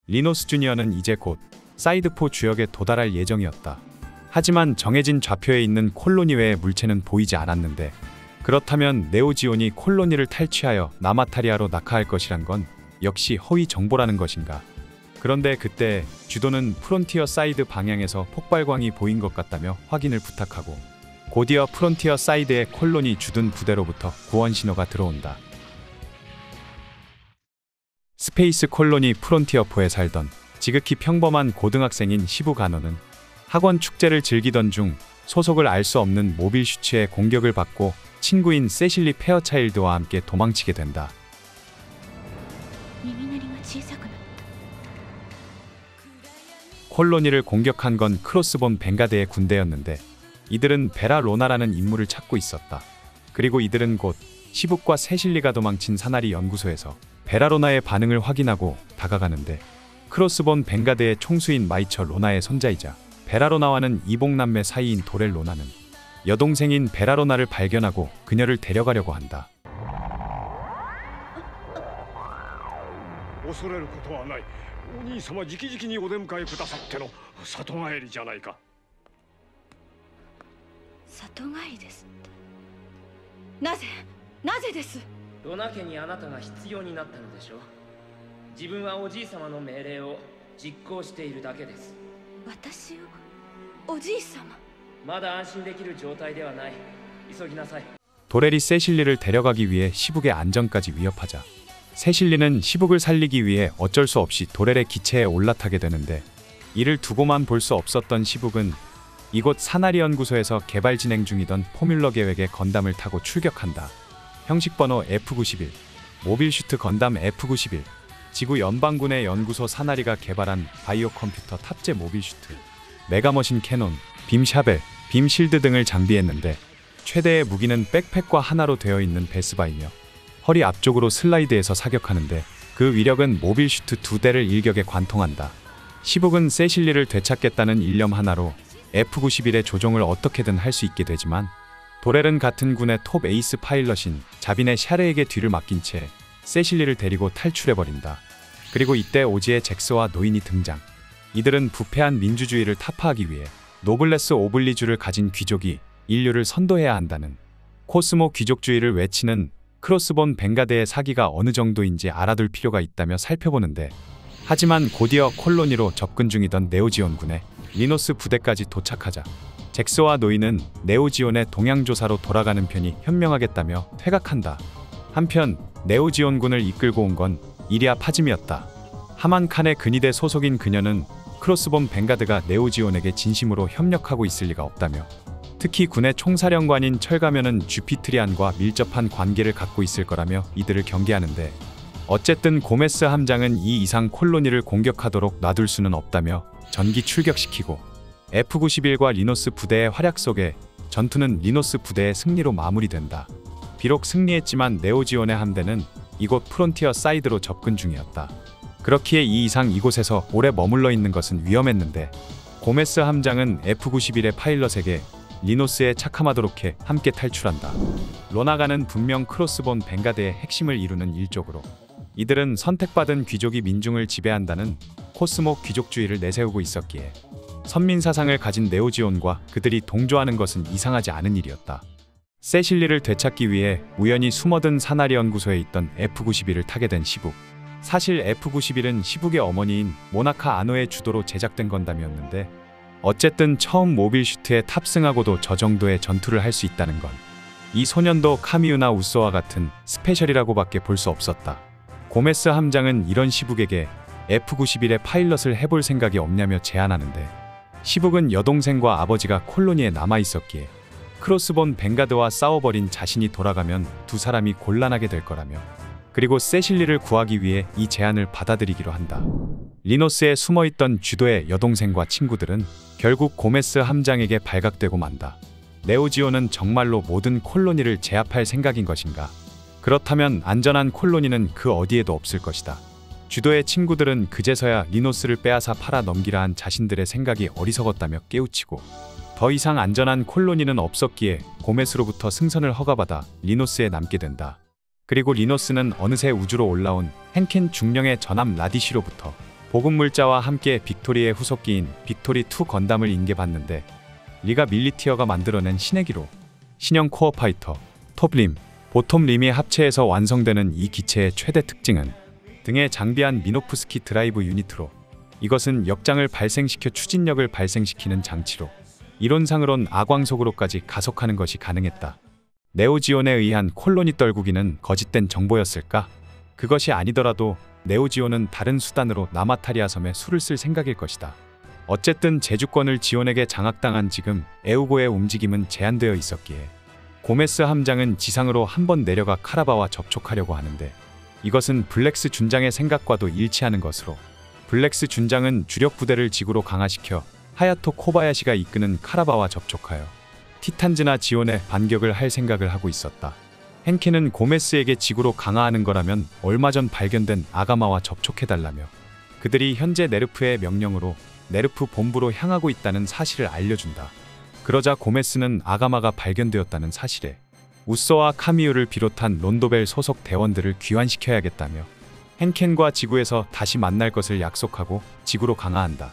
리노스 주니어는 이제 곧 사이드4 주역에 도달할 예정이었다. 하지만 정해진 좌표에 있는 콜로니 외의 물체는 보이지 않았는데, 그렇다면 네오지온이 콜로니를 탈취하여 나마타리아로 낙하할 것이란 건 역시 허위 정보라는 것인가. 그런데 그때 주도는 프론티어 사이드 방향에서 폭발광이 보인 것 같다며 확인을 부탁하고, 곧이어 프론티어 사이드의 콜로니 주둔 부대로부터 구원 신호가 들어온다. 스페이스 콜로니 프론티어4에 살던 지극히 평범한 고등학생인 시부 가노는 학원 축제를 즐기던 중 소속을 알 수 없는 모빌 슈츠의 공격을 받고 친구인 세실리 페어차일드와 함께 도망치게 된다. 콜로니를 공격한 건 크로스본 벵가드의 군대였는데, 이들은 베라 로나라는 인물을 찾고 있었다. 그리고 이들은 곧 시북과 세실리가 도망친 사나리 연구소에서 베라 로나의 반응을 확인하고 다가가는데, 크로스본 벵가드의 총수인 마이처 로나의 손자이자 베라 로나와는 이복남매 사이인 도렐 로나는 여동생인 베라 로나를 발견하고 그녀를 데려가려고 한다. 恐れることはない。お兄様直々にお出迎えくださっての里帰りじゃないか。里帰りですって。なぜです。ロナ家にあなたが必要になったのでしょう。自分はおじい様の命令を実行しているだけです。私をおじい様。まだ安心できる状態ではない。急ぎなさい。 도렐이 세실리를 데려가기 위해 시북의 안전까지 위협하자 세실리는 시북을 살리기 위해 어쩔 수 없이 도렐의 기체에 올라타게 되는데, 이를 두고만 볼 수 없었던 시북은 이곳 사나리 연구소에서 개발 진행 중이던 포뮬러 계획의 건담을 타고 출격한다. 형식 번호 F91, 모빌 슈트 건담 F91, 지구 연방군의 연구소 사나리가 개발한 바이오 컴퓨터 탑재 모빌 슈트, 메가머신 캐논, 빔 샤벨, 빔 실드 등을 장비했는데, 최대의 무기는 백팩과 하나로 되어 있는 베스바이며 허리 앞쪽으로 슬라이드해서 사격하는데, 그 위력은 모빌 슈트 2대를 일격에 관통한다. 시북은 세실리를 되찾겠다는 일념 하나로 F91의 조종을 어떻게든 할 수 있게 되지만, 도렐은 같은 군의 톱 에이스 파일럿인 자빈의 샤르에게 뒤를 맡긴 채 세실리를 데리고 탈출해버린다. 그리고 이때 오지의 잭스와 노인이 등장. 이들은 부패한 민주주의를 타파하기 위해 노블레스 오블리주를 가진 귀족이 인류를 선도해야 한다는 코스모 귀족주의를 외치는 크로스본 벵가드의 사기가 어느 정도인지 알아둘 필요가 있다며 살펴보는데, 하지만 곧이어 콜로니로 접근 중이던 네오지온군의 리노스 부대까지 도착하자 잭스와 노인은 네오지온의 동향조사로 돌아가는 편이 현명하겠다며 퇴각한다. 한편 네오지온군을 이끌고 온 건 이리아 파짐이었다. 하만 칸의 근위대 소속인 그녀는 크로스본 벵가드가 네오지온에게 진심으로 협력하고 있을 리가 없다며, 특히 군의 총사령관인 철가면은 주피트리안과 밀접한 관계를 갖고 있을 거라며 이들을 경계하는데, 어쨌든 고메스 함장은 이 이상 콜로니를 공격하도록 놔둘 수는 없다며 전기 출격시키고, F91과 리노스 부대의 활약 속에 전투는 리노스 부대의 승리로 마무리된다. 비록 승리했지만 네오지온의 함대는 이곳 프론티어 사이드로 접근 중이었다. 그렇기에 이 이상 이곳에서 오래 머물러 있는 것은 위험했는데, 고메스 함장은 F91의 파일럿에게 리노스에 착함하도록 해 함께 탈출한다. 로나가는 분명 크로스본 벵가드의 핵심을 이루는 일족으로 이들은 선택받은 귀족이 민중을 지배한다는 코스모 귀족주의를 내세우고 있었기에 선민사상을 가진 네오지온과 그들이 동조하는 것은 이상하지 않은 일이었다. 세실리를 되찾기 위해 우연히 숨어든 사나리 연구소에 있던 F91을 타게 된 시북. 사실 F91은 시북의 어머니인 모나카 아노의 주도로 제작된 건담이었는데, 어쨌든 처음 모빌 슈트에 탑승하고도 저 정도의 전투를 할 수 있다는 건 이 소년도 카미우나 우소와 같은 스페셜이라고밖에 볼 수 없었다. 고메스 함장은 이런 시북에게 F91의 파일럿을 해볼 생각이 없냐며 제안하는데, 시북은 여동생과 아버지가 콜로니에 남아있었기에 크로스본 벵가드와 싸워버린 자신이 돌아가면 두 사람이 곤란하게 될 거라며, 그리고 세실리를 구하기 위해 이 제안을 받아들이기로 한다. 리노스에 숨어있던 주도의 여동생과 친구들은 결국 고메스 함장에게 발각되고 만다. 네오지온은 정말로 모든 콜로니를 제압할 생각인 것인가? 그렇다면 안전한 콜로니는 그 어디에도 없을 것이다. 주도의 친구들은 그제서야 리노스를 빼앗아 팔아 넘기라 한 자신들의 생각이 어리석었다며 깨우치고, 더 이상 안전한 콜로니는 없었기에 고메스로부터 승선을 허가받아 리노스에 남게 된다. 그리고 리노스는 어느새 우주로 올라온 헨켄 중령의 전함 라디시로부터 보급물자와 함께 빅토리의 후속기인 빅토리2 건담을 인계받는데 리가 밀리티어가 만들어낸 신해기로 신형 코어 파이터, 톱림, 보톰림이 합체해서 완성되는 이 기체의 최대 특징은 등에 장비한 미노프스키 드라이브 유니트로 이것은 역장을 발생시켜 추진력을 발생시키는 장치로 이론상으론 아광속으로까지 가속하는 것이 가능했다. 네오지온에 의한 콜로니 떨구기는 거짓된 정보였을까? 그것이 아니더라도 네오지온은 다른 수단으로 나마타리아 섬에 수를 쓸 생각일 것이다. 어쨌든 제주권을 지온에게 장악당한 지금 에우고의 움직임은 제한되어 있었기에 고메스 함장은 지상으로 한번 내려가 카라바와 접촉하려고 하는데 이것은 블랙스 준장의 생각과도 일치하는 것으로 블랙스 준장은 주력 부대를 지구로 강화시켜 하야토 코바야시가 이끄는 카라바와 접촉하여 티탄즈나 지온에 반격을 할 생각을 하고 있었다. hen케는 고메스에게 지구로 강화하는 거라면 얼마 전 발견된 아가마와 접촉해달라며 그들이 현재 네르프의 명령으로 네르프 본부로 향하고 있다는 사실을 알려준다. 그러자 고메스는 아가마가 발견되었다는 사실에 우쏘와 카미우를 비롯한 론도벨 소속 대원들을 귀환시켜야겠다며 hen켄과 지구에서 다시 만날 것을 약속하고 지구로 강화한다.